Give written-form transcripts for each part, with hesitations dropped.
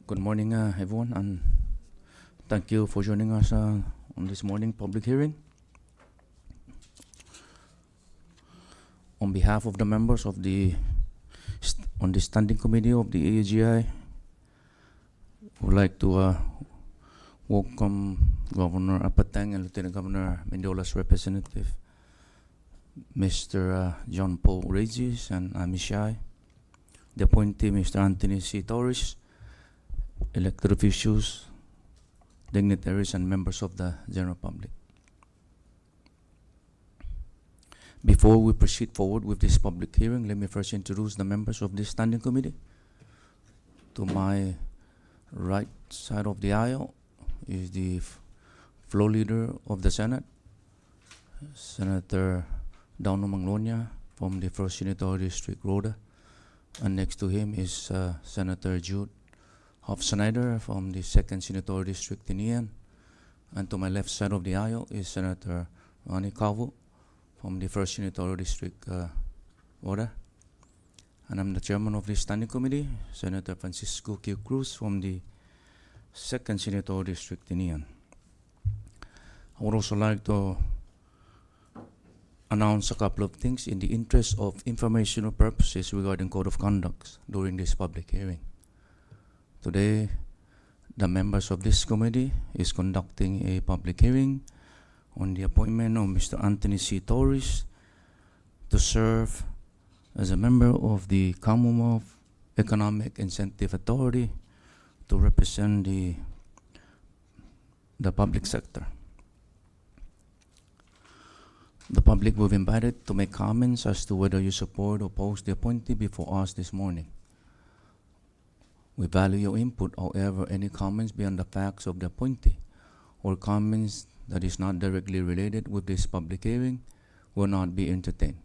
Good morning, everyone, and thank you for joining us on this morning public hearing. On behalf of the members of the Standing Committee of the EAGI, I would like to welcome Governor Appointee and Lieutenant Governor Mendoola's representative, Mr. John Paul Regis and Amishai, the appointee, Mr. Anthony C. Torres, elected officials, dignitaries, and members of the general public. Before we proceed forward with this public hearing, let me first introduce the members of this standing committee. To my right side of the aisle is the floor leader of the Senate, Senator Dauno Manglonia from the 1st Senatorial District, Rhoda. And next to him is Senator Jude Hoff-Snyder from the 2nd Senatorial District in Ian. And to my left side of the aisle is Senator Ronnie Calvo from the 1st Senatorial District, Rhoda. And I'm the chairman of the standing committee, Senator Francisco Q. Cruz from the 2nd Senatorial District in Ian. I would also like to announce a couple of things in the interest of informational purposes regarding code of conduct during this public hearing. Today, the members of this committee is conducting a public hearing on the appointment of Mr. Anthony C. Torres to serve as a member of the Commonwealth Economic Incentive Authority to represent the public sector. The public will be invited to make comments as to whether you support or oppose the appointee before us this morning. We value your input. However, any comments beyond the facts of the appointee or comments that is not directly related with this public hearing will not be entertained,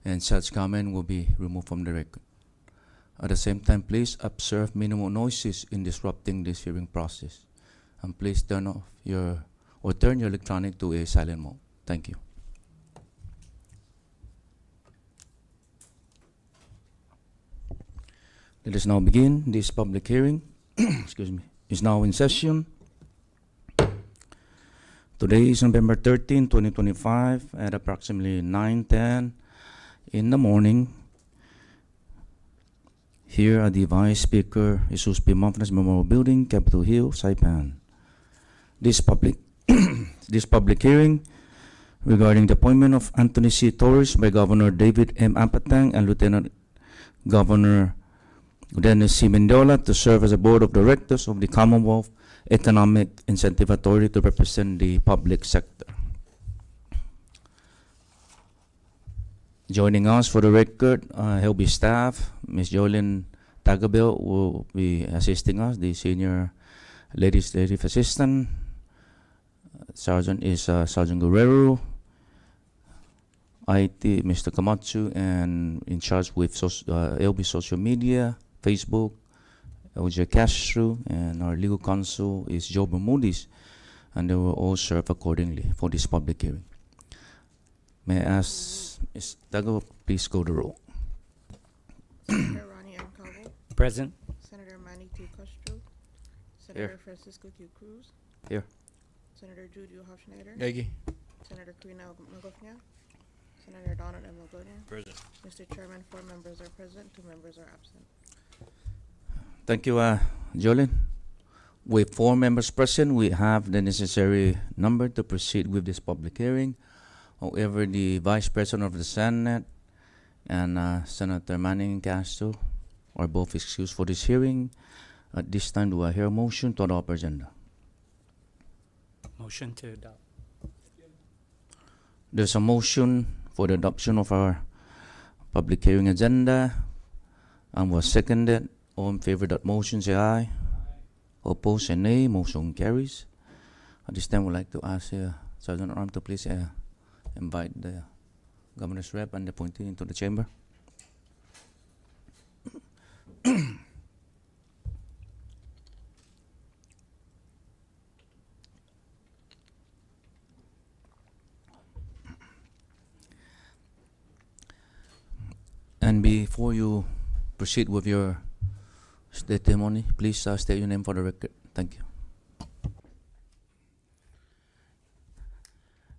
and such comment will be removed from the record. At the same time, please observe minimal noises in disrupting this hearing process, and please turn your electronic to a silent mode. Thank you. Let us now begin. This public hearing excuse me, is now in session. Today is November 13, 2025 at approximately 9:10 in the morning. Here at the Vice Speaker Jesus P. Mofnas Memorial Building, Capitol Hill, Saipan. This public hearing regarding the appointment of Anthony C. Torres by Governor David M. Appointee and Lieutenant Governor Dennis C. Mendoola to serve as a board of directors of the Commonwealth Economic Incentive Authority to represent the public sector. Joining us for the record, HELB staff, Ms. Jolene Tagabil will be assisting us, the senior legislative assistant. Sergeant is Sergeant Guerrero. IT, Mr. Kamatsu, and in charge with LB social media, Facebook, OJ Castro, and our legal counsel is Joe Bermudez, and they will all serve accordingly for this public hearing. May I ask Ms. Tago, please go to roll. Senator Ronnie M. Calvo. Present. Senator Manny T. Castro. Senator Francisco Q. Cruz. Here. Senator Jude Hoff-Snyder. EAGI. Senator Karina Magofnia. Senator Donald M. Manglonia. Present. Mr. Chairman, 4 members are present, 2 members are absent. Thank you, Jolene. With 4 members present, we have the necessary number to proceed with this public hearing. However, the Vice President of the Senate and Senator Manning Castro are both excused for this hearing. At this time, do I hear a motion to adopt agenda? Motion to adopt. There's a motion for the adoption of our public hearing agenda and was seconded. All in favor of that motion, say aye. Opposed, say nay. Motion carries. At this time, we'd like to ask Sergeant Arm to please invite the Governor's rep and the appointee into the chamber. And before you proceed with your testimony. Please state your name for the record. Thank you.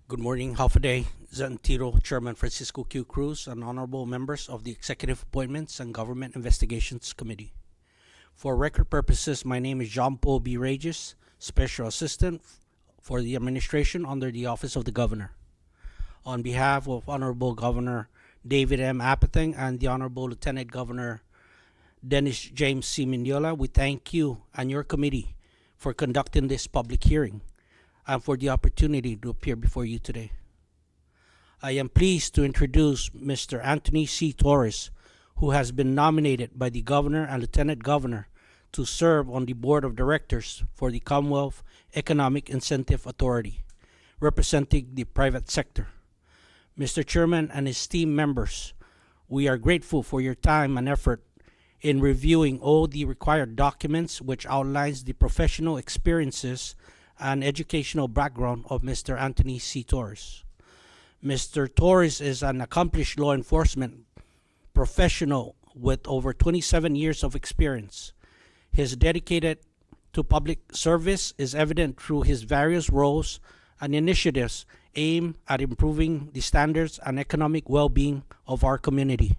Good morning, How'fa-Day, Zantiro, Chairman Francisco Q. Cruz, and honorable members of the Executive Appointments and Government Investigations Committee. For record purposes, my name is Jean Paul B. Regis, Special Assistant for the Administration under the Office of the Governor. On behalf of Honorable Governor David M. Appointee and the Honorable Lieutenant Governor Dennis James C. Mendiola, we thank you and your committee for conducting this public hearing and for the opportunity to appear before you today. I am pleased to introduce Mr. Anthony C. Torres, who has been nominated by the Governor and Lieutenant Governor to serve on the Board of Directors for the Commonwealth Economic Incentive Authority, representing the private sector. Mr. Chairman and esteemed members, we are grateful for your time and effort in reviewing all the required documents which outlines the professional experiences and educational background of Mr. Anthony C. Torres. Mr. Torres is an accomplished law enforcement professional with over 27 years of experience. His dedicated to public service is evident through his various roles and initiatives aimed at improving the standards and economic well-being of our community.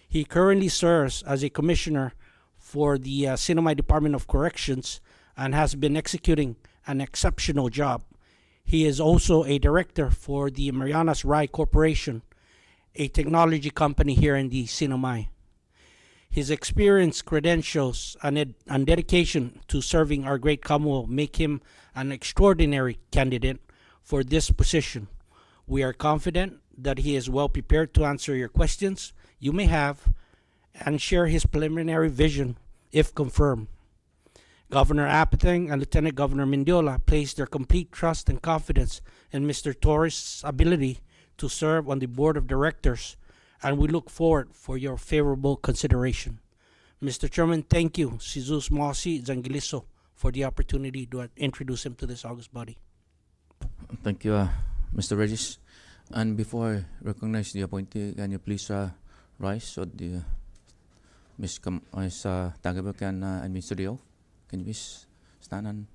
He currently serves as a commissioner for the Sinai Department of Corrections and has been executing an exceptional job. He is also a director for the Marianas Rye Corporation, a technology company here in the Sinai. His experience, credentials, and dedication to serving our great Commonwealth make him an extraordinary candidate for this position. We are confident that he is well prepared to answer your questions you may have and share his preliminary vision if confirmed. Governor Appointee and Lieutenant Governor Mendiola place their complete trust and confidence in Mr. Torres' ability to serve on the Board of Directors, and we look forward for your favorable consideration. Mr. Chairman, thank you, Jesus Mosi Zangiliso, for the opportunity to introduce him to this august body. Thank you, Mr. Regis. And before I recognize the appointee, can you please rise so the Ms. Tagabel can administer the oath? Can you please stand and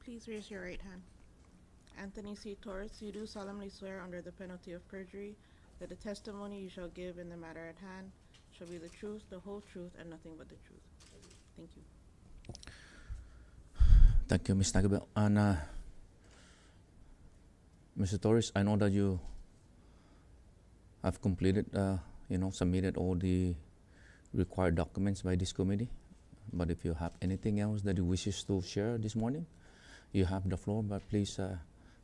Please raise your right hand. Anthony C. Torres, you do solemnly swear under the penalty of perjury that the testimony you shall give in the matter at hand shall be the truth, the whole truth, and nothing but the truth. Thank you. Thank you, Ms. Tagabel. And Mr. Torres, I know that you have completed, submitted all the required documents by this committee. But if you have anything else that you wishes to share this morning, you have the floor. But please,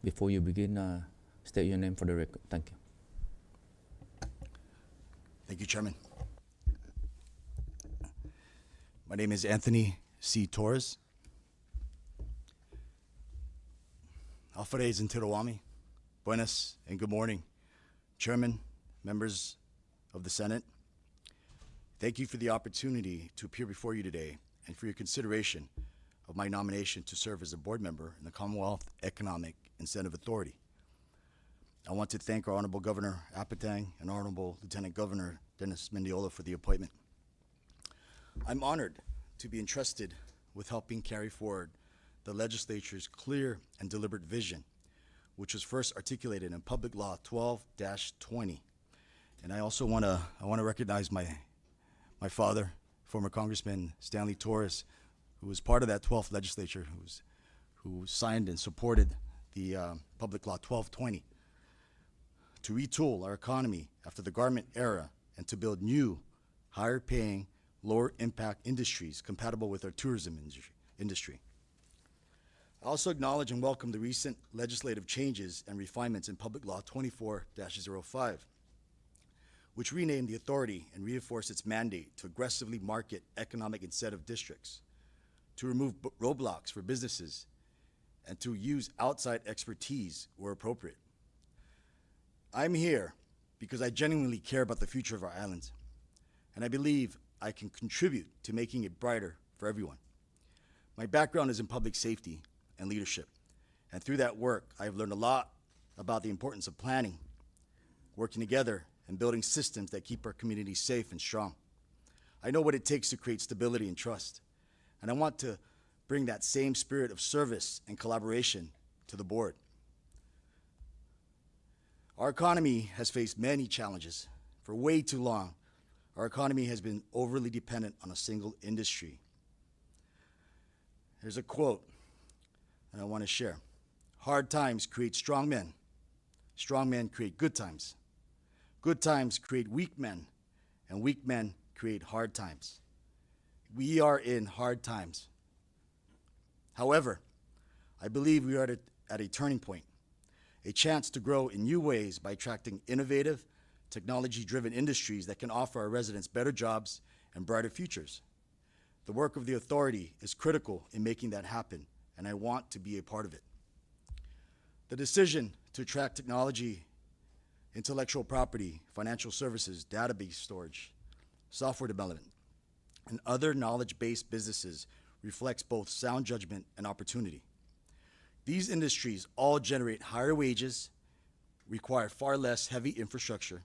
before you begin, state your name for the record. Thank you. Thank you, Chairman. My name is Anthony C. Torres. How'fa-Day, Zantiro, buenas, and good morning, Chairman, members of the Senate. Thank you for the opportunity to appear before you today and for your consideration of my nomination to serve as a board member in the Commonwealth Economic Incentive Authority. I want to thank our Honorable Governor Appointee and Honorable Lieutenant Governor Dennis Mendiola for the appointment. I'm honored to be entrusted with helping carry forward the legislature's clear and deliberate vision, which was first articulated in Public Law 12-20. And I also want to recognize my father, former Congressman Stanley Torres, who was part of that 12th legislature, who signed and supported the Public Law 12-20 to retool our economy after the garment era and to build new, higher-paying, lower-impact industries compatible with our tourism industry. I also acknowledge and welcome the recent legislative changes and refinements in Public Law 24-05, which renamed the authority and reinforced its mandate to aggressively market economic incentive districts, to remove roadblocks for businesses, and to use outside expertise where appropriate. I'm here because I genuinely care about the future of our islands, and I believe I can contribute to making it brighter for everyone. My background is in public safety and leadership, and through that work, I have learned a lot about the importance of planning, working together, and building systems that keep our communities safe and strong. I know what it takes to create stability and trust, and I want to bring that same spirit of service and collaboration to the board. Our economy has faced many challenges. For way too long, our economy has been overly dependent on a single industry. Here's a quote that I want to share. Hard times create strong men. Strong men create good times. Good times create weak men, and weak men create hard times. We are in hard times. However, I believe we are at a turning point, a chance to grow in new ways by attracting innovative, technology-driven industries that can offer our residents better jobs and brighter futures. The work of the authority is critical in making that happen, and I want to be a part of it. The decision to attract technology, intellectual property, financial services, database storage, software development, and other knowledge-based businesses reflects both sound judgment and opportunity. These industries all generate higher wages, require far less heavy infrastructure,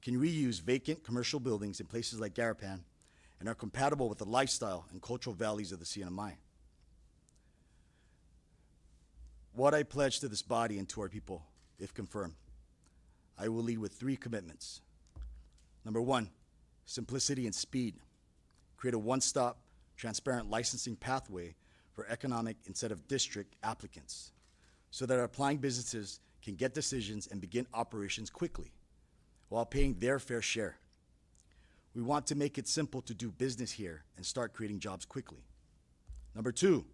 can reuse vacant commercial buildings in places like Garapan, and are compatible with the lifestyle and cultural values of the CNMI. What I pledge to this body and to our people, if confirmed, I will lead with 3 commitments. Number 1, simplicity and speed. Create a one-stop, transparent licensing pathway for economic incentive district applicants so that our applying businesses can get decisions and begin operations quickly while paying their fair share. We want to make it simple to do business here and start creating jobs quickly. Number 2,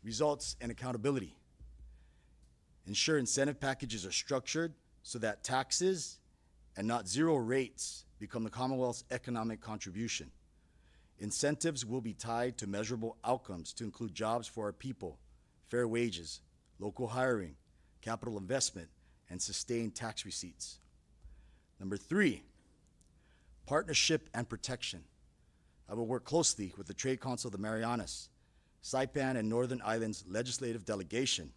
results and accountability. Ensure incentive packages are structured so that taxes and not zero rates become the Commonwealth's economic contribution. Incentives will be tied to measurable outcomes to include jobs for our people, fair wages, local hiring, capital investment, and sustained tax receipts. Number 3, partnership and protection. I will work closely with the Trade Council of the Marianas, Saipan and Northern Islands Legislative Delegation,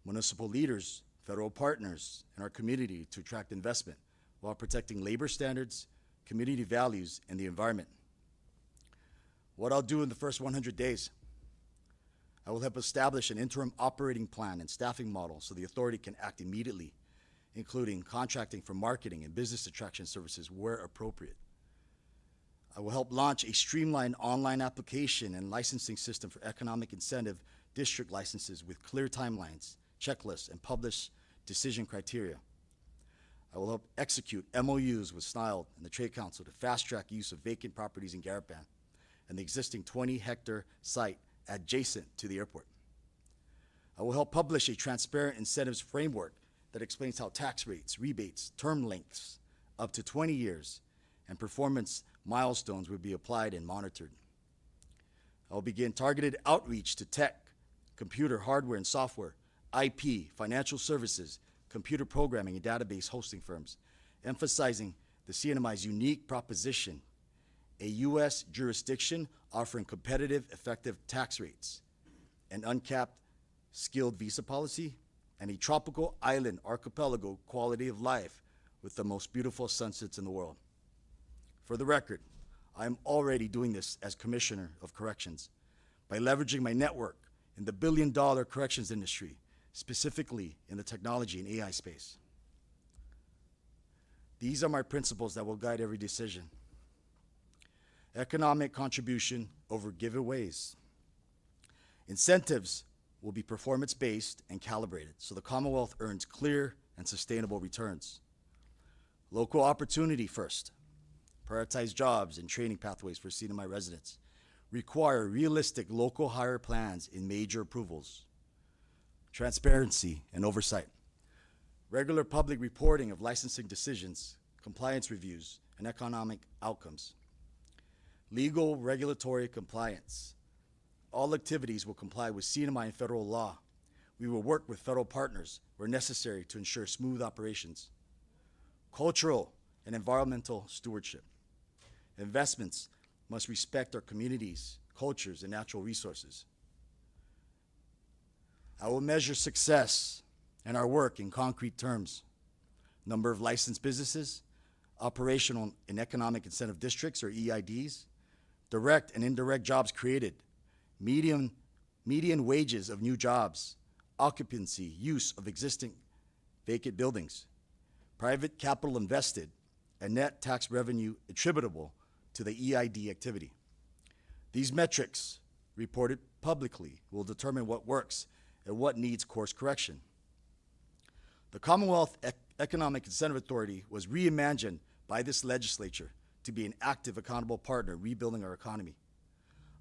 municipal leaders, federal partners, and our community to attract investment while protecting labor standards, community values, and the environment. What I'll do in the first 100 days, I will help establish an interim operating plan and staffing model so the authority can act immediately, including contracting for marketing and business attraction services where appropriate. I will help launch a streamlined online application and licensing system for economic incentive district licenses with clear timelines, checklists, and published decision criteria. I will help execute MOUs with SNILE and the Trade Council to fast-track use of vacant properties in Garapan and the existing 20-hectare site adjacent to the airport. I will help publish a transparent incentives framework that explains how tax rates, rebates, term lengths up to 20 years, and performance milestones will be applied and monitored. I will begin targeted outreach to tech, computer, hardware, and software, IP, financial services, computer programming, and database hosting firms, emphasizing the CNMI's unique proposition, a U.S. jurisdiction offering competitive, effective tax rates, an uncapped skilled visa policy, and a tropical island archipelago quality of life with the most beautiful sunsets in the world. For the record, I am already doing this as Commissioner of Corrections by leveraging my network in the billion-dollar corrections industry, specifically in the technology and AI space. These are my principles that will guide every decision. Economic contribution over giveaways. Incentives will be performance-based and calibrated so the Commonwealth earns clear and sustainable returns. Local opportunity first. Prioritize jobs and training pathways for CNMI residents. Require realistic local hire plans in major approvals. Transparency and oversight. Regular public reporting of licensing decisions, compliance reviews, and economic outcomes. Legal regulatory compliance. All activities will comply with CNMI and federal law. We will work with federal partners where necessary to ensure smooth operations. Cultural and environmental stewardship. Investments must respect our communities, cultures, and natural resources. I will measure success and our work in concrete terms. number of licensed businesses, operational and economic incentive districts, or EIDs, direct and indirect jobs created, median wages of new jobs, occupancy, use of existing vacant buildings, private capital invested, and net tax revenue attributable to the EID activity. These metrics, reported publicly, will determine what works and what needs course correction. The Commonwealth Economic Incentive Authority was reimagined by this legislature to be an active, accountable partner rebuilding our economy.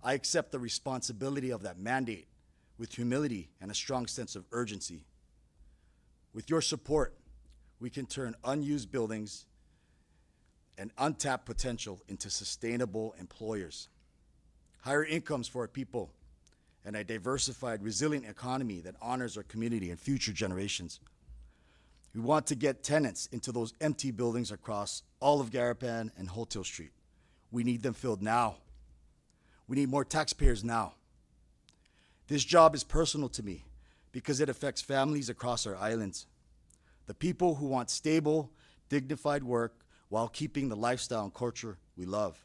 I accept the responsibility of that mandate with humility and a strong sense of urgency. With your support, we can turn unused buildings and untapped potential into sustainable employers, higher incomes for our people, and a diversified, resilient economy that honors our community and future generations. We want to get tenants into those empty buildings across all of Garapan and Hotel Street. We need them filled now. We need more taxpayers now. This job is personal to me because it affects families across our islands. The people who want stable, dignified work while keeping the lifestyle and culture we love.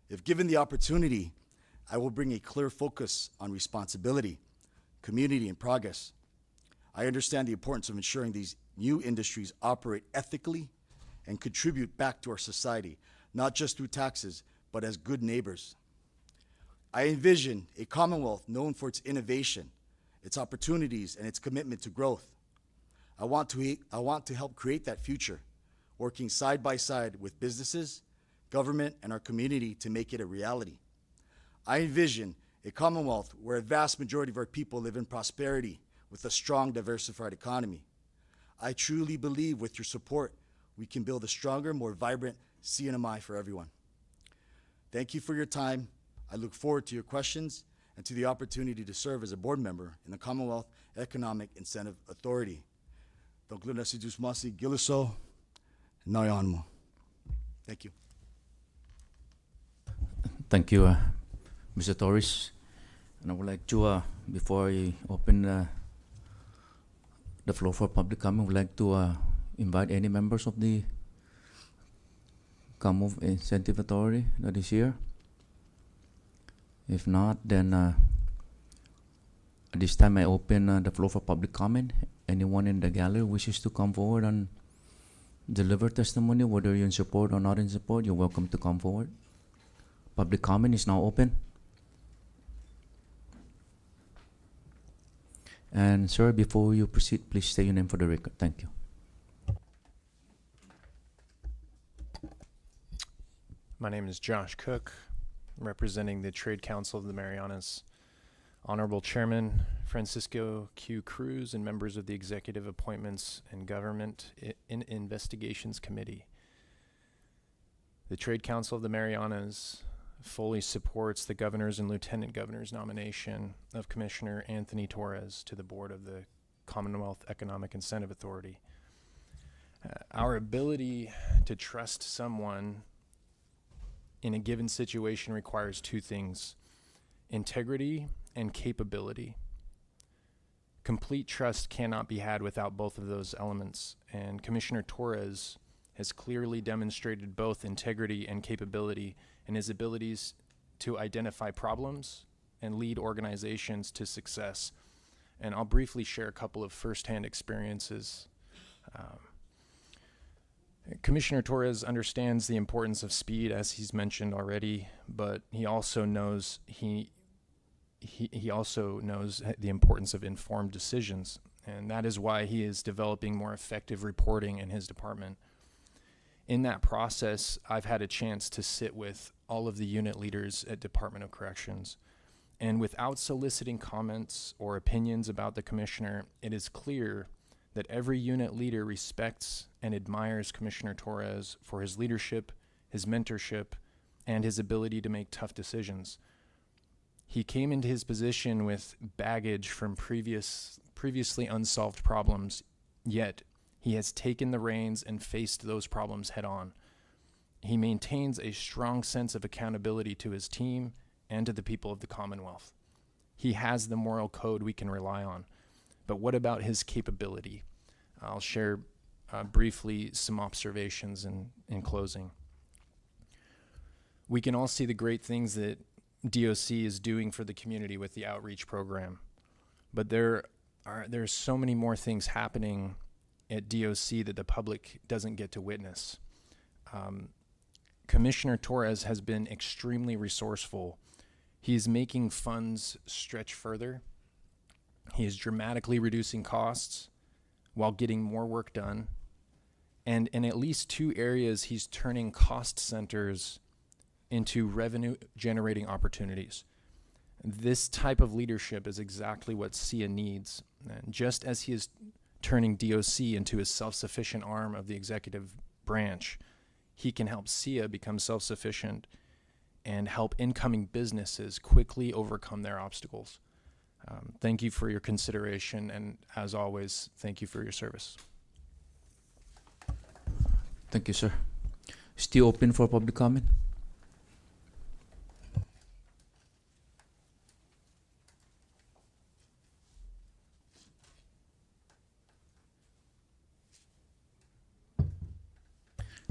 If given the opportunity, I will bring a clear focus on responsibility, community, and progress. I understand the importance of ensuring these new industries operate ethically and contribute back to our society, not just through taxes, but as good neighbors. I envision a Commonwealth known for its innovation, its opportunities, and its commitment to growth. I want to help create that future, working side by side with businesses, government, and our community to make it a reality. I envision a Commonwealth where a vast majority of our people live in prosperity with a strong, diversified economy. I truly believe with your support, we can build a stronger, more vibrant CNMI for everyone. Thank you for your time. I look forward to your questions and to the opportunity to serve as a board member in the Commonwealth Economic Incentive Authority. Thank you. Thank you, Mr. Torres. And I would like to, before I open the floor for public comment, I would like to invite any members of the Commonwealth Incentive Authority that is here. If not, then at this time I open the floor for public comment. Anyone in the gallery wishes to come forward and deliver testimony, whether you're in support or not in support, you're welcome to come forward. Public comment is now open. And sir, before you proceed, please say your name for the record. Thank you. My name is Josh Cook. I'm representing the Trade Council of the Marianas. Honorable Chairman Francisco Q. Cruz and members of the Executive Appointments and Government Investigations Committee. The Trade Council of the Marianas fully supports the Governor's and Lieutenant Governor's nomination of Commissioner Anthony Torres to the board of the Commonwealth Economic Incentive Authority. Our ability to trust someone in a given situation requires two things: integrity and capability. Complete trust cannot be had without both of those elements, and Commissioner Torres has clearly demonstrated both integrity and capability in his abilities to identify problems and lead organizations to success. And I'll briefly share a couple of firsthand experiences. Commissioner Torres understands the importance of speed, as he's mentioned already, but he also knows he also knows the importance of informed decisions, and that is why he is developing more effective reporting in his department. In that process, I've had a chance to sit with all of the unit leaders at Department of Corrections, and without soliciting comments or opinions about the commissioner, it is clear that every unit leader respects and admires Commissioner Torres for his leadership, his mentorship, and his ability to make tough decisions. He came into his position with baggage from previously unsolved problems, yet he has taken the reins and faced those problems head on. He maintains a strong sense of accountability to his team and to the people of the Commonwealth. He has the moral code we can rely on. But what about his capability? I'll share briefly some observations in closing. We can all see the great things that DOC is doing for the community with the outreach program, but there's so many more things happening at DOC that the public doesn't get to witness. Commissioner Torres has been extremely resourceful. He is making funds stretch further. He is dramatically reducing costs while getting more work done. And in at least 2 areas, he's turning cost centers into revenue generating opportunities. This type of leadership is exactly what SIA needs. And just as he is turning DOC into a self-sufficient arm of the executive branch, he can help SIA become self-sufficient and help incoming businesses quickly overcome their obstacles. Thank you for your consideration, and as always, thank you for your service. Thank you, sir. Still open for public comment?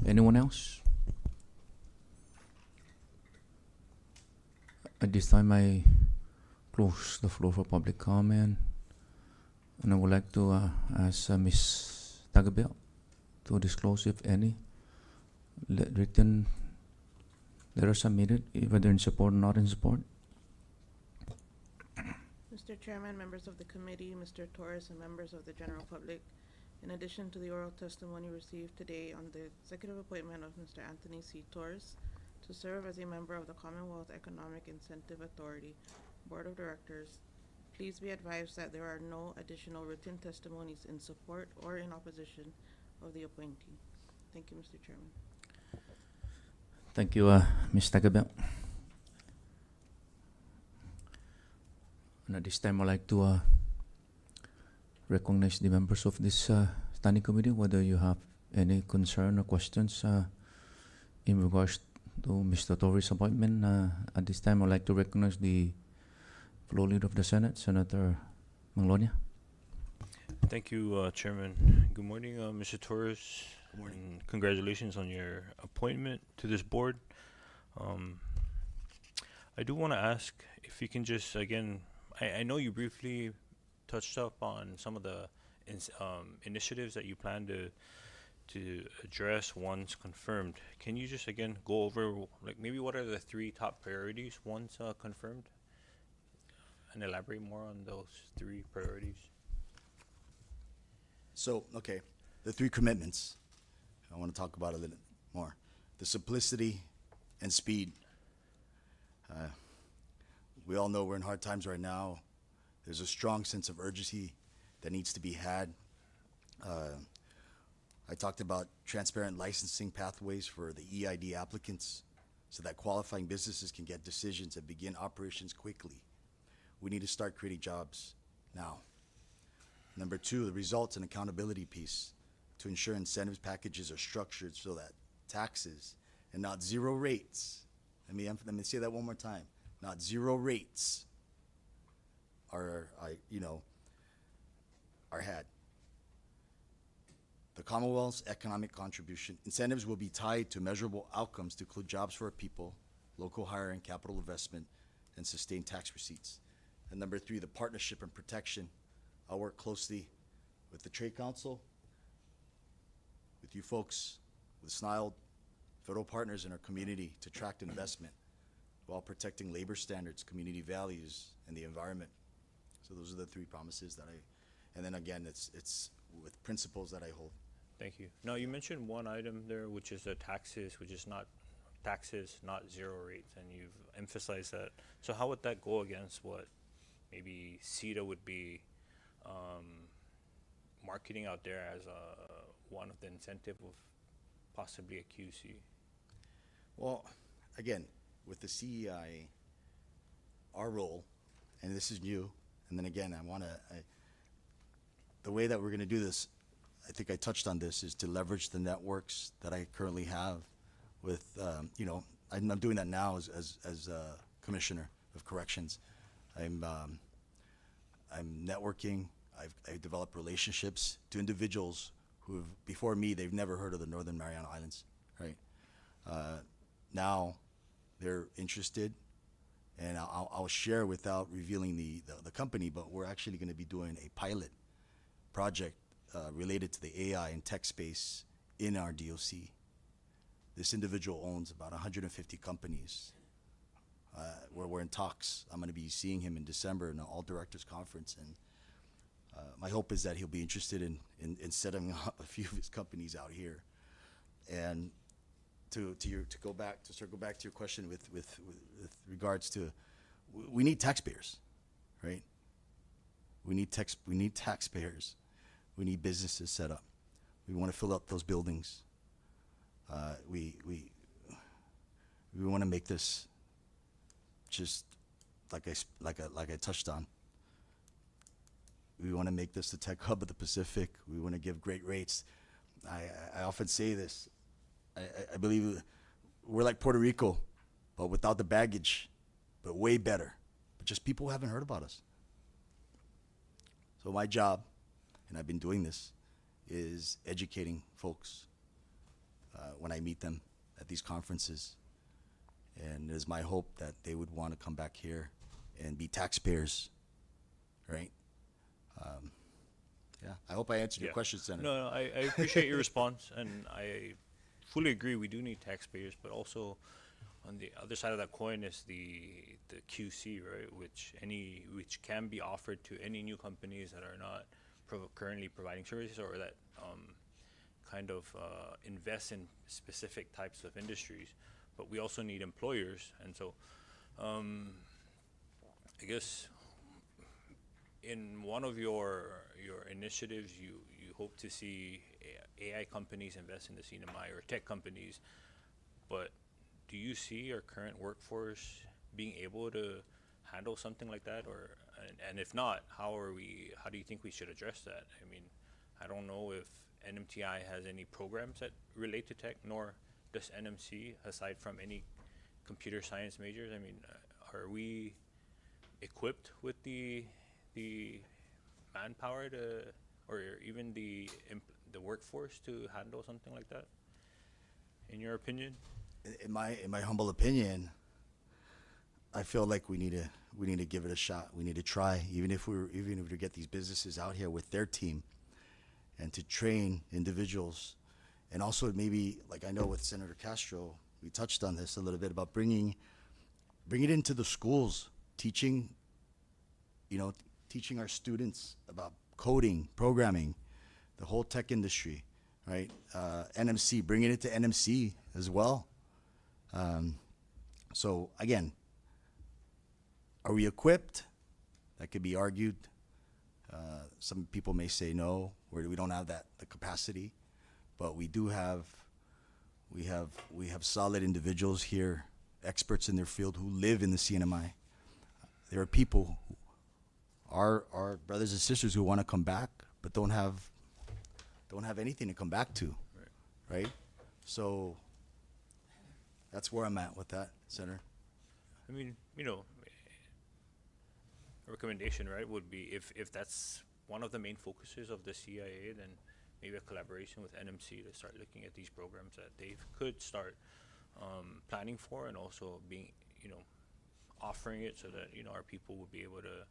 Anyone else? At this time, I close the floor for public comment, and I would like to ask Ms. Tagabel to disclose, if any, written letters submitted, whether in support or not in support. Mr. Chairman, members of the committee, Mr. Torres, and members of the general public, in addition to the oral testimony received today on the executive appointment of Mr. Anthony C. Torres to serve as a member of the Commonwealth Economic Incentive Authority Board of Directors, please be advised that there are no additional written testimonies in support or in opposition of the appointee. Thank you, Mr. Chairman. Thank you, Ms. Tagabel. And at this time, I'd like to recognize the members of this standing committee, whether you have any concern or questions in regards to Mr. Torres' appointment. At this time, I'd like to recognize the floor leader of the Senate, Senator Manglonia. Thank you, Chairman. Good morning, Mr. Torres. Good morning. And congratulations on your appointment to this board. I do want to ask if you can just, again, I know you briefly touched up on some of the initiatives that you plan to address once confirmed. Can you just, again, go over, like, maybe what are the 3 top priorities once confirmed? And elaborate more on those 3 priorities. So, okay, the 3 commitments I want to talk about a little more. The simplicity and speed. We all know we're in hard times right now. There's a strong sense of urgency that needs to be had. I talked about transparent licensing pathways for the EID applicants so that qualifying businesses can get decisions and begin operations quickly. We need to start creating jobs now. Number 2, the results and accountability piece to ensure incentives packages are structured so that taxes and not 0 rates, let me say that one more time, not 0 rates are had. The Commonwealth's economic contribution incentives will be tied to measurable outcomes to include jobs for our people, local hiring, capital investment, and sustained tax receipts. And number 3, the partnership and protection. I'll work closely with the Trade Council, with you folks, with SNILE, federal partners in our community to attract investment while protecting labor standards, community values, and the environment. So those are the 3 promises that and then again, it's with principles that I hold. Thank you. Now, you mentioned one item there, which is the taxes, which is not taxes, not 0 rates, and you've emphasized that. So how would that go against what maybe CETA would be marketing out there as one of the incentive of possibly a QC? Well, again, with the CEI, our role, and this is new, and then again, the way that we're going to do this, I think I touched on this, is to leverage the networks that I currently have with, I'm doing that now as Commissioner of Corrections. I'm networking. I've developed relationships to individuals who've before me, they've never heard of the Northern Mariana Islands, right? Now they're interested, and I'll share without revealing the company, but we're actually going to be doing a pilot project related to the AI and tech space in our DOC. This individual owns about 150 companies. Where we're in talks. I'm going to be seeing him in December in an all directors conference, and my hope is that he'll be interested in setting up a few of his companies out here. And to circle back to your question with regards to, we need taxpayers, right? We need taxpayers. We need businesses set up. We want to fill up those buildings. We want to make this just like I touched on. We want to make this the tech hub of the Pacific. We want to give great rates. I often say this. I believe we're like Puerto Rico, but without the baggage, but way better. But just people who haven't heard about us. So my job, and I've been doing this, is educating folks when I meet them at these conferences. And it is my hope that they would want to come back here and be taxpayers, right? Yeah, I hope I answered your question, Senator. No, I appreciate your response, and I fully agree we do need taxpayers, but also on the other side of that coin is the QC, right, which can be offered to any new companies that are not currently providing services, or that kind of invest in specific types of industries. But we also need employers, and so I guess in one of your initiatives, you hope to see AI companies invest in the CNMI, or tech companies. But do you see our current workforce being able to handle something like that, or and if not, how do you think we should address that? I mean, I don't know if NMTI has any programs that relate to tech, nor does NMC, aside from any computer science majors. I mean, are we equipped with the manpower to, or even the workforce to handle something like that, in your opinion? In my humble opinion, I feel like we need to give it a shot. We need to try, even if we get these businesses out here with their team, and to train individuals. And also maybe, like I know with Senator Castro, we touched on this a little bit about bring it into the schools, teaching our students about coding, programming, the whole tech industry, right? NMC, bringing it to NMC as well. So again, are we equipped? That could be argued. Some people may say no, or we don't have the capacity. But we have solid individuals here, experts in their field, who live in the CNMI. There are people, our brothers and sisters, who want to come back but don't have anything to come back to, right? So that's where I'm at with that, Senator. I mean, a recommendation, right, would be if that's one of the main focuses of the CIA, then maybe a collaboration with NMC to start looking at these programs that they could start planning for, and also being, offering it so that, our people would be able to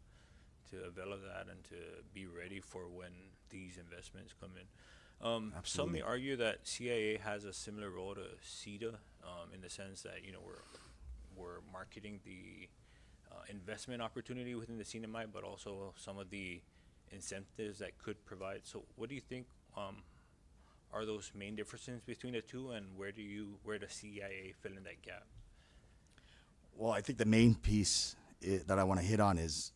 avail of that and to be ready for when these investments come in. Some Absolutely. may argue that CIA has a similar role to CETA, in the sense that, we're marketing the investment opportunity within the CNMI, but also some of the incentives that could provide. So what do you think are those main differences between the two, and where does CIA fill in that gap? Well, I think the main piece that I want to hit on is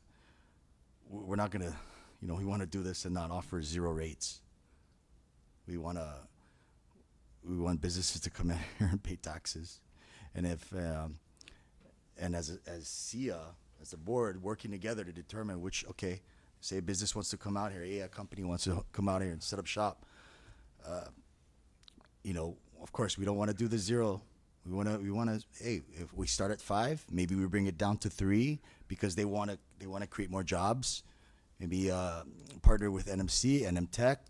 we're not going to, we want to do this and not offer zero rates. We want businesses to come in here and pay taxes, and as CIA, as a board, working together to determine which, say a business wants to come out here, a company wants to come out here and set up shop. Of course, we don't want to do the zero. We want to. Hey, if we start at 5, maybe we bring it down to 3 because they want to create more jobs. Maybe partner with NMC, NM Tech,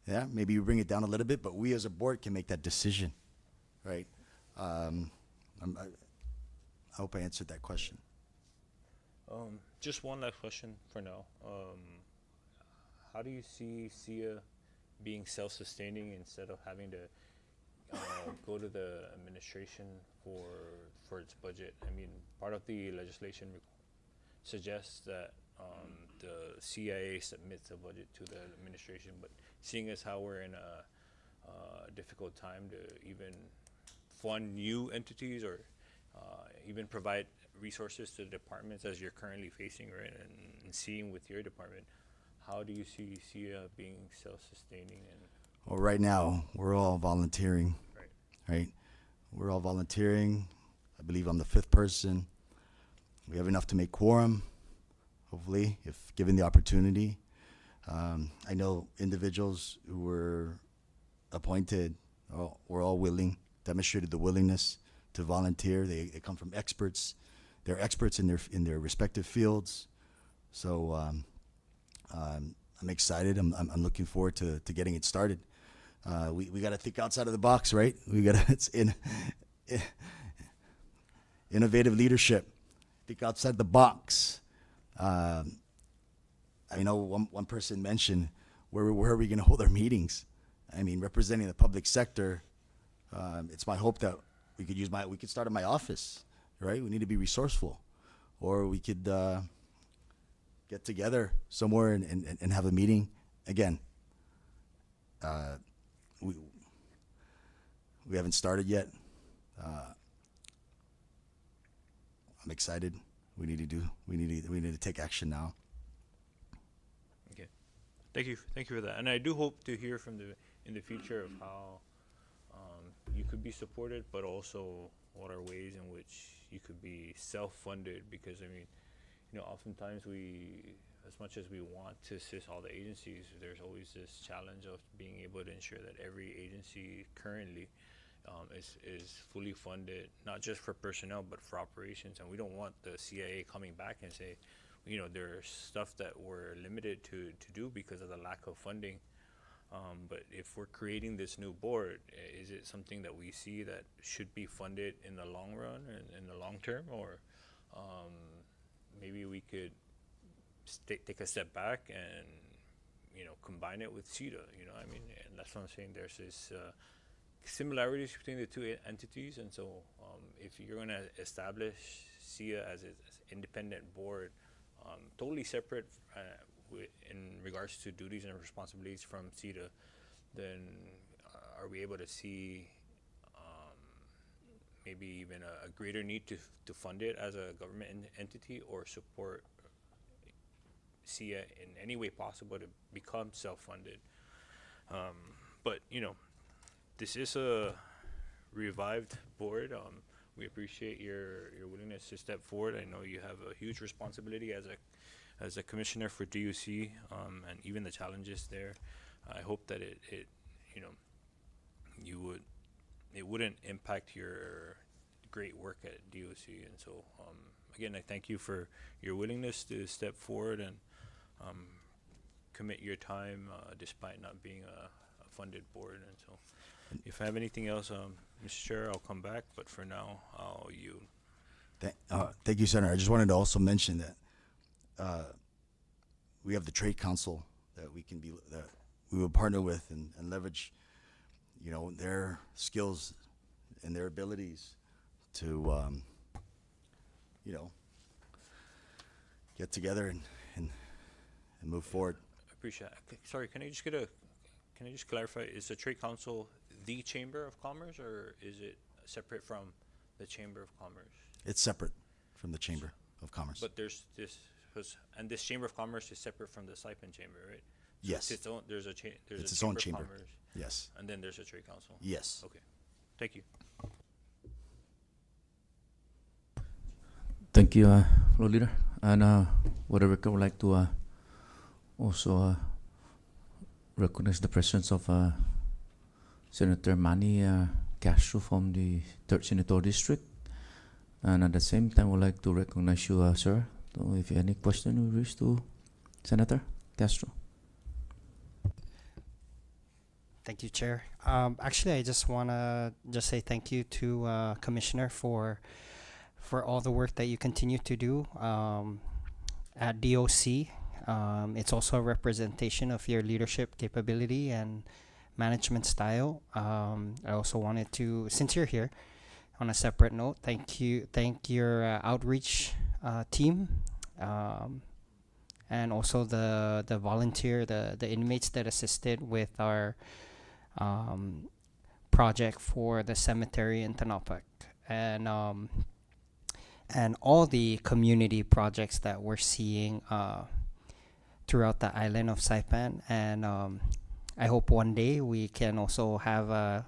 Yeah, maybe you bring it down a little bit, but we as a board can make that decision, right? I hope I answered that question. Just one last question for now. How do you see SIA being self-sustaining instead of having to go to the administration for its budget? I mean, part of the legislation suggests that the CIA submits a budget to the administration, but seeing as how we're in a difficult time to even fund new entities or even provide resources to the departments as you're currently facing, right, and seeing with your department, how do you see SIA being self-sustaining? And Well, right now, we're all volunteering, right? We're all volunteering. I believe I'm the fifth person. We have enough to make quorum, hopefully, if given the opportunity. I know individuals who were appointed were all willing, demonstrated the willingness to volunteer. They come from experts. They're experts in their respective fields. So I'm excited. I'm looking forward to getting it started. We got to think outside of the box, right? It's innovative leadership. Think outside the box. I know one person mentioned where are we going to hold our meetings? I mean, representing the public sector, it's my hope that we could start at my office, right? We need to be resourceful, or we could get together somewhere and have a meeting. Again, we haven't started yet. I'm excited. We need to take action now. okay, thank you for that. And I do hope to hear from in the future of how you could be supported, but also what are ways in which you could be self-funded, because I mean, oftentimes as much as we want to assist all the agencies, there's always this challenge of being able to ensure that every agency currently is fully funded, not just for personnel, but for operations. And we don't want the CIA coming back and say, there's stuff that we're limited to do because of the lack of funding. But if we're creating this new board, is it something that we see that should be funded in the long run and in the long term, or maybe we could take a step back and combine it with CETA? I mean, and that's what I'm saying. There's this similarities between the two entities, and so if you're going to establish SIA as an independent board, totally separate in regards to duties and responsibilities from CETA, then are we able to see maybe even a greater need to fund it as a government entity, or support SIA in any way possible to become self-funded? But this is a revived board. We appreciate your willingness to step forward. I know you have a huge responsibility as a commissioner for DUC, and even the challenges there. I hope that it wouldn't impact your great work at DOC. And so again, I thank you for your willingness to step forward and commit your time despite not being a funded board. And so if I have anything else, Mr. Chair, I'll come back, but for now I'll yield. Thank you, Senator. I just wanted to also mention that we have the Trade Council that we will partner with and leverage, their skills and their abilities to, get together and move forward. Appreciate it. Sorry, can I just clarify, is the Trade Council the Chamber of Commerce, or is it separate from the Chamber of Commerce? It's separate from the Chamber of Commerce. But there's this Chamber of Commerce is separate from the Saipan Chamber, right? So Yes. It's its own. There's It's a its own Chamber chamber. of Commerce, Yes. and then there's a Trade Council. Yes. Okay. Thank you. Thank you, Lord Leader. And for the record, I would like to also recognize the presence of Senator Manny Castro from the 3rd Senatorial District. And at the same time, I would like to recognize you, sir. So if you have any question you wish to Senator Castro. Thank you, Chair. Actually, I just want to just say thank you to Commissioner for all the work that you continue to do at DOC. It's also a representation of your leadership capability and management style. I also wanted to, since you're here, on a separate note, thank your outreach team, and also the volunteer, the inmates that assisted with our project for the cemetery in Tanopak, and all the community projects that we're seeing throughout the island of Saipan. And I hope one day we can also have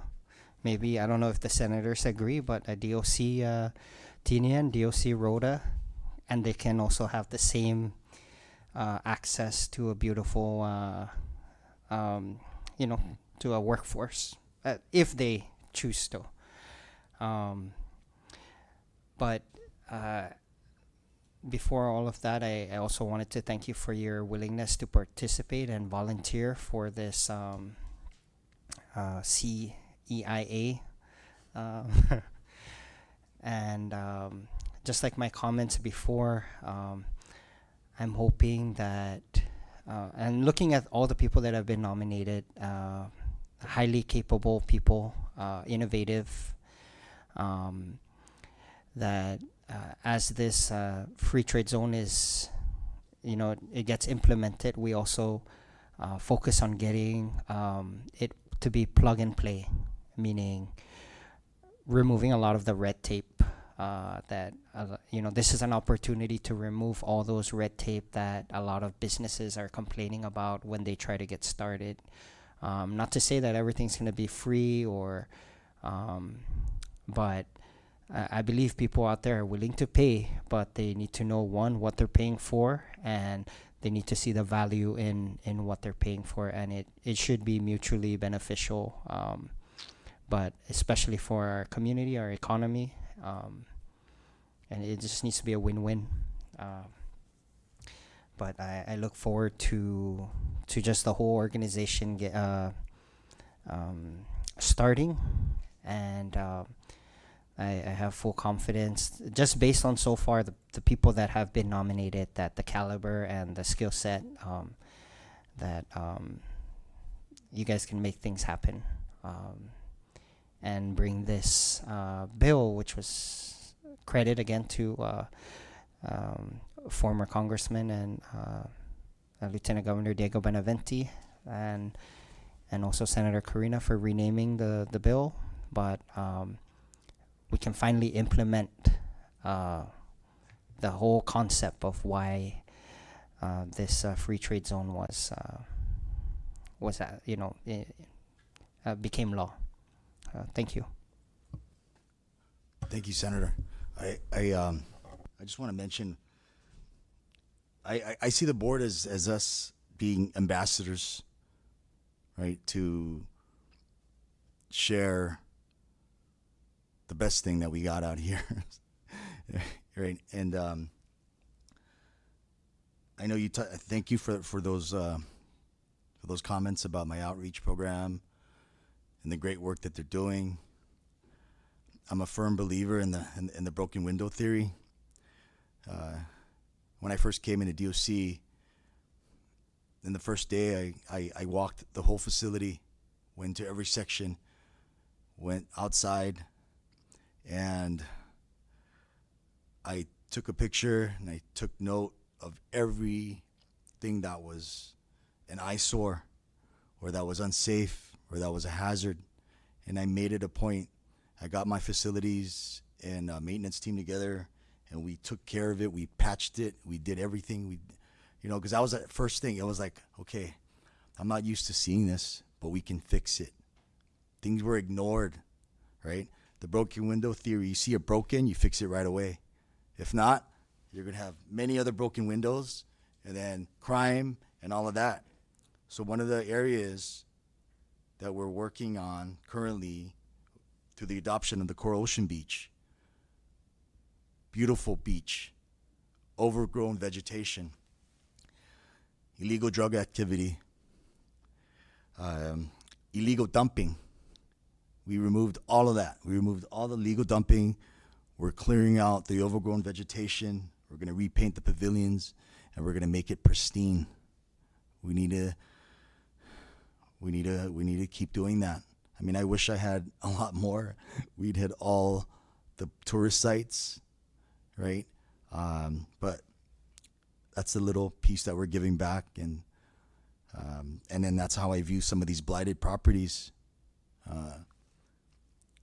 maybe, I don't know if the senators agree, but a DOC Tinian, DOC Rhoda, and they can also have the same access to a beautiful, to a workforce, if they choose to. But before all of that, I also wanted to thank you for your willingness to participate and volunteer for this CEIA. And just like my comments before, I'm hoping that, and looking at all the people that have been nominated, highly capable people, innovative, that as this free trade zone is, it gets implemented, we also focus on getting it to be plug and play, meaning removing a lot of the red tape. That this is an opportunity to remove all those red tape that a lot of businesses are complaining about when they try to get started. Not to say that everything's going to be free, but I believe people out there are willing to pay, but they need to know, one, what they're paying for, and they need to see the value in what they're paying for, and it should be mutually beneficial, but especially for our community, our economy, and it just needs to be a win-win. But I look forward to just the whole organization starting, and I have full confidence, just based on so far the people that have been nominated, that the caliber and the skill set, that you guys can make things happen, and bring this bill, which was credit again to former Congressman and Lieutenant Governor Diego Benavente, and also Senator Carina for renaming the bill, but we can finally implement the whole concept of why this free trade zone became law. Thank you. Thank you, Senator. I just want to mention, I see the board as us being ambassadors, right, to share the best thing that we got out here, right? And I know you. Thank you for those comments about my outreach program and the great work that they're doing. I'm a firm believer in the broken window theory. When I first came into DOC, in the first day, I walked the whole facility, went to every section, went outside, and I took a picture and I took note of everything that was an eyesore, or that was unsafe, or that was a hazard, and I made it a point. I got my facilities and maintenance team together, and we took care of it. We patched it. We did everything. Because that was the first thing. It was like, okay, I'm not used to seeing this, but we can fix it. Things were ignored, right? The broken window theory. You see it broken, you fix it right away. If not, you're going to have many other broken windows, and then crime and all of that. So one of the areas that we're working on currently through the adoption of the Coral Ocean Beach, beautiful beach, overgrown vegetation, illegal drug activity, illegal dumping. We removed all of that. We removed all the legal dumping. We're clearing out the overgrown vegetation. We're going to repaint the pavilions, and we're going to make it pristine. We need to keep doing that. I mean, I wish I had a lot more. We'd hit all the tourist sites, right? But that's the little piece that we're giving back, and then that's how I view some of these blighted properties.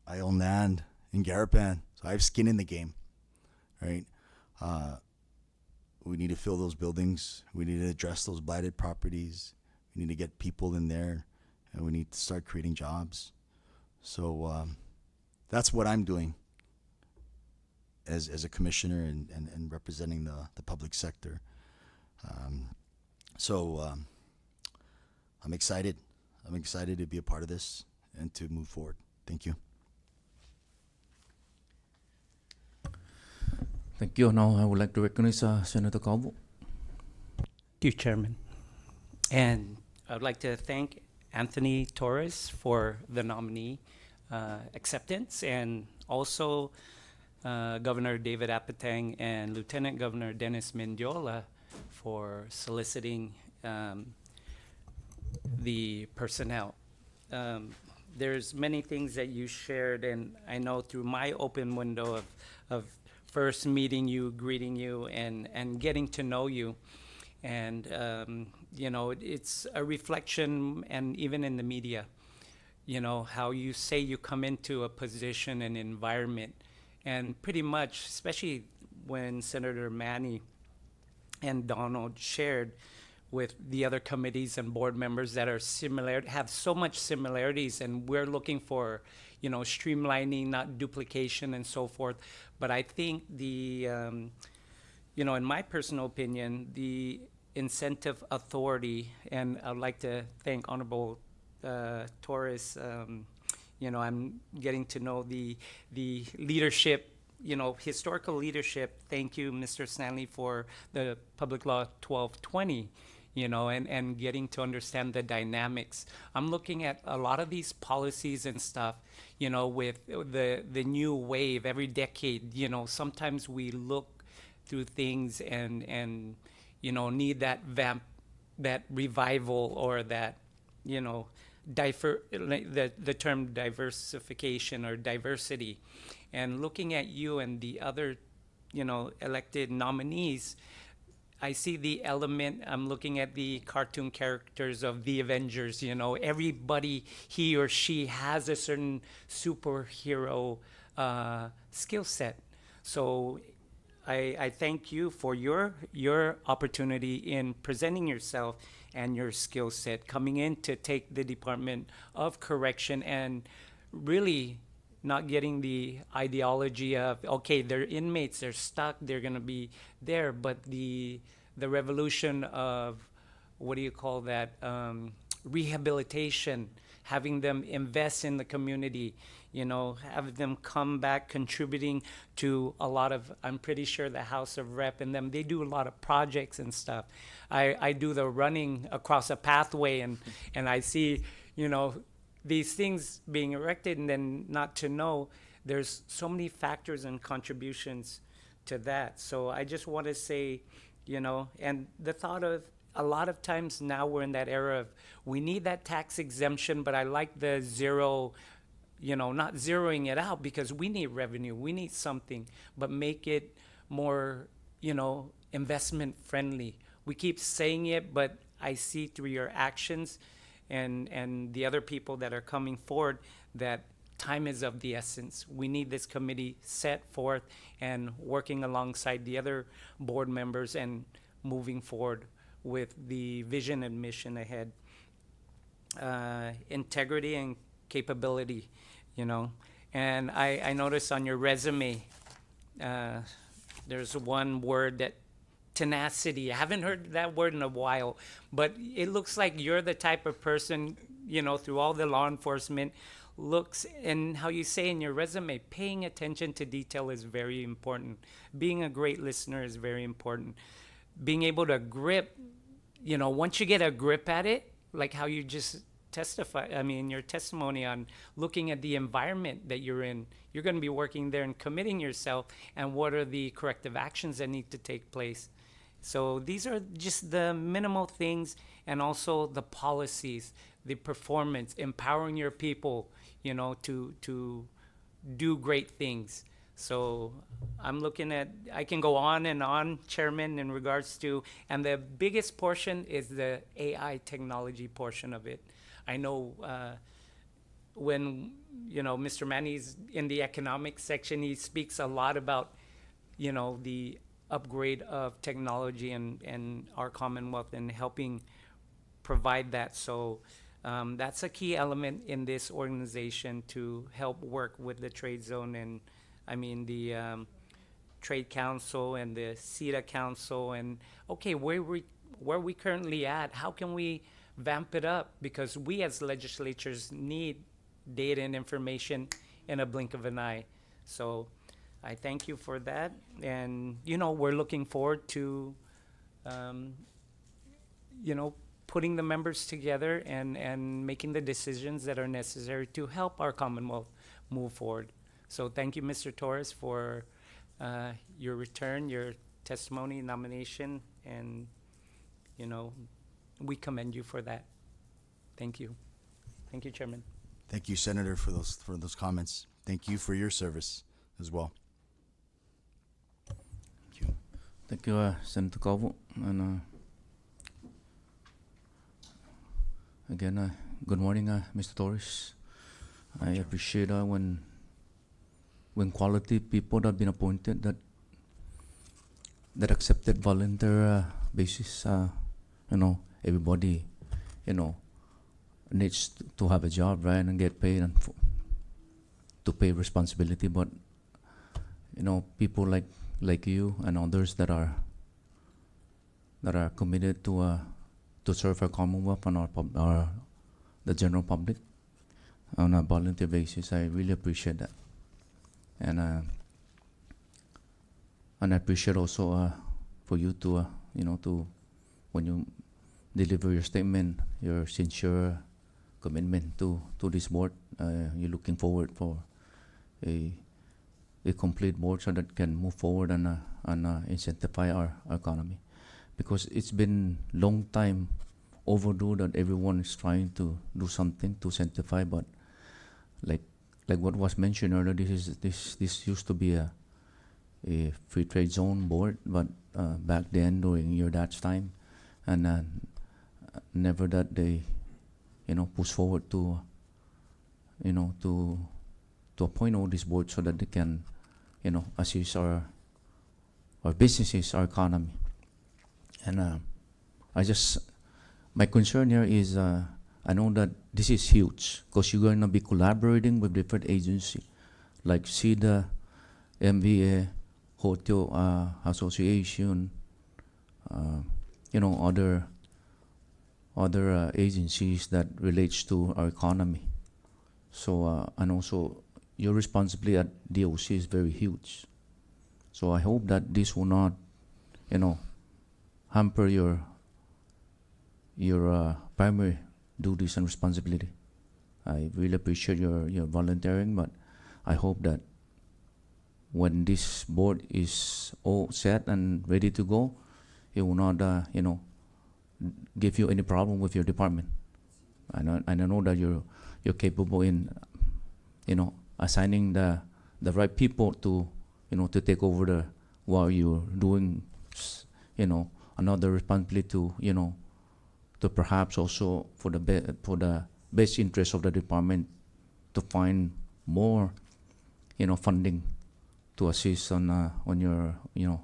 I own land in Garapan, so I have skin in the game, right? We need to fill those buildings. We need to address those blighted properties. We need to get people in there, and we need to start creating jobs. So that's what I'm doing as a commissioner and representing the public sector. So I'm excited. I'm excited to be a part of this and to move forward. Thank you. Thank you. Now I would like to recognize Senator Calvo. Thank you, Chairman. And I would like to thank Anthony Torres for the nominee acceptance, and also Governor David Appointee and Lieutenant Governor Dennis Mendiola for soliciting the personnel. There's many things that you shared, and I know through my open window of first meeting you, greeting you, and getting to know you. And, you know, it's a reflection, and even in the media, you know, how you say you come into a position and environment, and pretty much, especially when Senator Manny and Donald shared with the other committees and board members that are similar, have so much similarities, and we're looking for, you know, streamlining, not duplication and so forth. But I think the, you know, in my personal opinion, the incentive authority, and I'd like to thank Honorable Torres, you know, I'm getting to know the leadership, you know, historical leadership. Thank you, Mr. Stanley, for the Public Law 1220, you know, and getting to understand the dynamics. I'm looking at a lot of these policies and stuff, you know, with the new wave every decade. You know, sometimes we look through things and you know, need that revival, or that, you know, the term diversification or diversity. And looking at you and the other, you know, elected nominees, I see the element. I'm looking at the cartoon characters of the Avengers. You know, everybody, he or she has a certain superhero skill set. So I thank you for your opportunity in presenting yourself and your skill set, coming in to take the Department of Correction, and really not getting the ideology of, okay, they're inmates, they're stuck, they're gonna be there, but the revolution of, what do you call that, rehabilitation, having them invest in the community, you know, have them come back contributing to a lot of, I'm pretty sure the House of Rep and them, they do a lot of projects and stuff. I do the running across a pathway, and I see, you know, these things being erected, and then not to know there's so many factors and contributions to that. So I just want to say, you know, and the thought of, a lot of times now we're in that era of, we need that tax exemption, but I like the zero, you know, not zeroing it out, because we need revenue, we need something, but make it more, you know, investment friendly. We keep saying it, but I see through your actions and the other people that are coming forward that time is of the essence. We need this committee set forth and working alongside the other board members and moving forward with the vision and mission ahead. Integrity and capability, you know. And I noticed on your resume, there's one word, that tenacity. I haven't heard that word in a while, but it looks like you're the type of person, you know, through all the law enforcement, looks, and how you say in your resume, paying attention to detail is very important. Being a great listener is very important. Being able to grip, you know, once you get a grip at it, like how you just your testimony on looking at the environment that you're in. You're going to be working there and committing yourself, and what are the corrective actions that need to take place. So these are just the minimal things, and also the policies, the performance, empowering your people, to do great things. So I can go on and on, Chairman, in regards to, and the biggest portion is the AI technology portion of it. I know when, Mr. Manny's in the economic section, he speaks a lot about, the upgrade of technology and our Commonwealth and helping provide that. So that's a key element in this organization to help work with the trade zone and, the Trade Council and the CETA Council, and okay, where we currently at, how can we vamp it up? Because we as legislatures need data and information in a blink of an eye. So I thank you for that, and we're looking forward to putting the members together and making the decisions that are necessary to help our Commonwealth move forward. So thank you, Mr. Torres, for your return, your testimony, nomination, and we commend you for that. Thank you. Thank you, Chairman. Thank you, Senator, for those comments. Thank you for your service as well. Thank you, Senator Calvo. And again, good morning, Mr. Torres. I appreciate when quality people that have been appointed that accepted volunteer basis. Everybody, needs to have a job, right, and get paid and to pay responsibility. But people like you and others that are committed to serve our Commonwealth and the general public on a volunteer basis, I really appreciate that. And I appreciate also for you to to when you deliver your statement, your sincere commitment to this board. You're looking forward for a complete board so that can move forward and incentivize our economy, because it's been long time overdue that everyone is trying to do something to incentivize, but like what was mentioned earlier, this used to be a free trade zone board, but back then during your dad's time, and never that they push forward to to appoint all these boards so that they can assist our businesses, our economy. And my concern here is I know that this is huge because you're going to be collaborating with different agencies like CETA, MVA, Hotel Association, other agencies that relates to our economy. So and also your responsibility at DOC is very huge. So I hope that this will not, hamper your primary duties and responsibility. I really appreciate your volunteering, but I hope that when this board is all set and ready to go, it will not, give you any problem with your department. And I know that you're capable in, assigning the right people to, to take over while you're doing, another responsibility to, to perhaps also for the best interest of the department to find more, funding to assist on your, in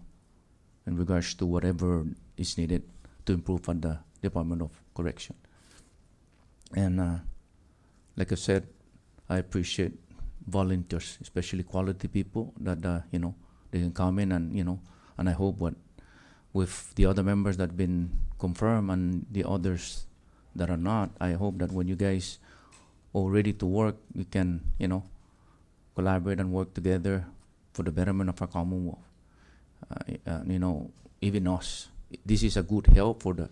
regards to whatever is needed to improve on the Department of Correction. And like I said, I appreciate volunteers, especially quality people that they can come in and and I hope with the other members that have been confirmed and the others that are not, I hope that when you guys are ready to work, we can collaborate and work together for the betterment of our Commonwealth. Even us, this is a good help for the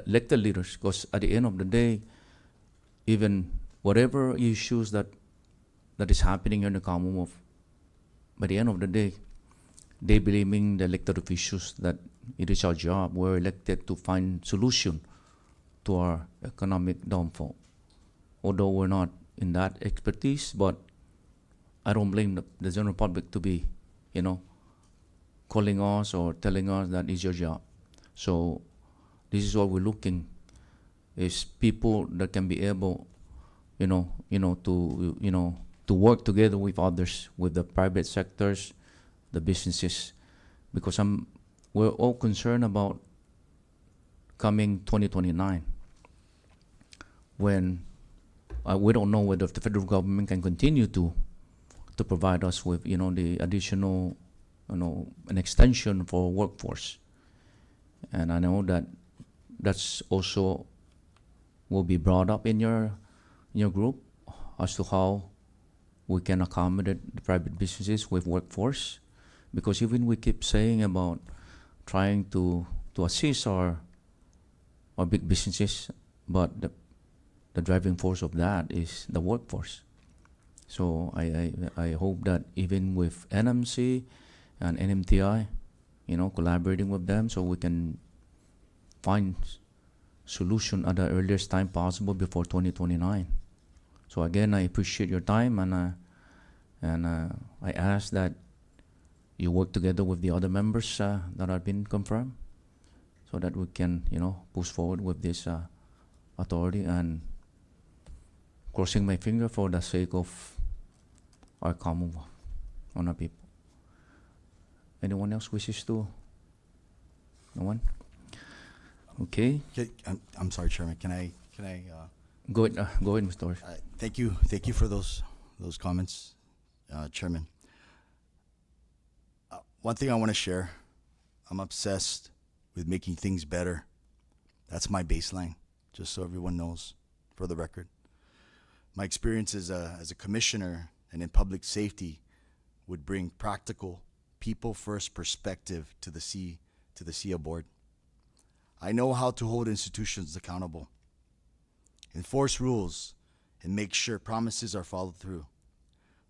elected leaders, because at the end of the day, even whatever issues that is happening here in the Commonwealth, by the end of the day, they blaming the elected officials that it is our job. We're elected to find solution to our economic downfall. Although we're not in that expertise, but I don't blame the general public to be, calling us or telling us that it's your job. So this is what we're looking, is people that can be able, to work together with others, with the private sectors, the businesses, because we're all concerned about coming 2029, when we don't know whether the federal government can continue to provide us with, the additional, an extension for workforce. And I know that that's also will be brought up in your group as to how we can accommodate the private businesses with workforce, because even we keep saying about trying to assist our big businesses, but the driving force of that is the workforce. So I hope that even with NMC and NMTI, collaborating with them, so we can find solution at the earliest time possible before 2029. So again, I appreciate your time, and I ask that you work together with the other members that have been confirmed, so that we can, push forward with this authority, and crossing my finger for the sake of our Commonwealth, on our people. Anyone else wishes to? No one? Okay. Okay, I'm sorry, Chairman. Can I? Go ahead, Mr. Torres. Thank you for those comments, Chairman. One thing I want to share, I'm obsessed with making things better. That's my baseline, just so everyone knows, for the record. My experience as a commissioner and in public safety would bring practical, people-first perspective to the CIA board. I know how to hold institutions accountable, enforce rules, and make sure promises are followed through,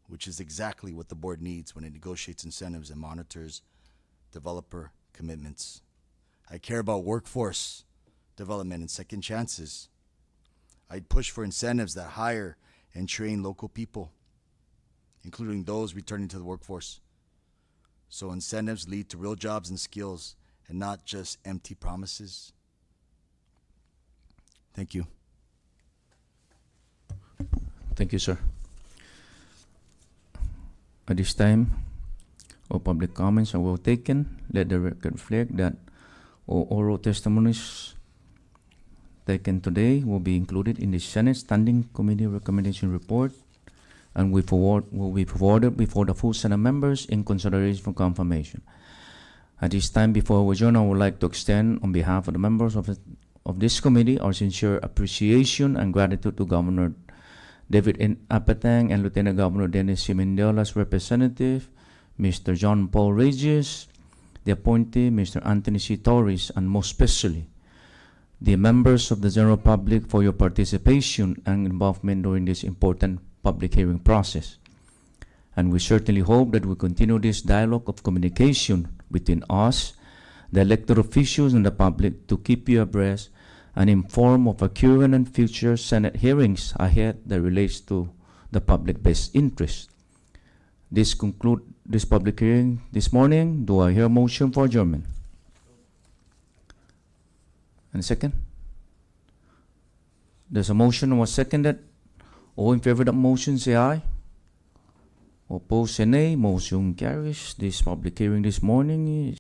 which is exactly what the board needs when it negotiates incentives and monitors developer commitments. I care about workforce development and second chances. I'd push for incentives that hire and train local people, including those returning to the workforce, so incentives lead to real jobs and skills and not just empty promises. Thank you. Thank you, sir. At this time, all public comments are well taken. Let the record reflect that all oral testimonies taken today will be included in the Senate Standing Committee Recommendation Report and will be forwarded before the full Senate members in consideration for confirmation. At this time, before we adjourn, I would like to extend, on behalf of the members of this committee, our sincere appreciation and gratitude to Governor David N. Appointee and Lieutenant Governor Dennis C. Mindela's representative, Mr. John Paul Regis, the appointee, Mr. Anthony C. Torres, and most especially, the members of the general public for your participation and involvement during this important public hearing process. And we certainly hope that we continue this dialogue of communication between us, the elected officials, and the public to keep you abreast and informed of our current and future Senate hearings ahead that relates to the public best interest. This concludes this public hearing this morning. Do I hear a motion for adjournment? And second? There's a motion was seconded. All in favor of the motion, say aye. Opposed, say nay. Motion carries. This public hearing this morning is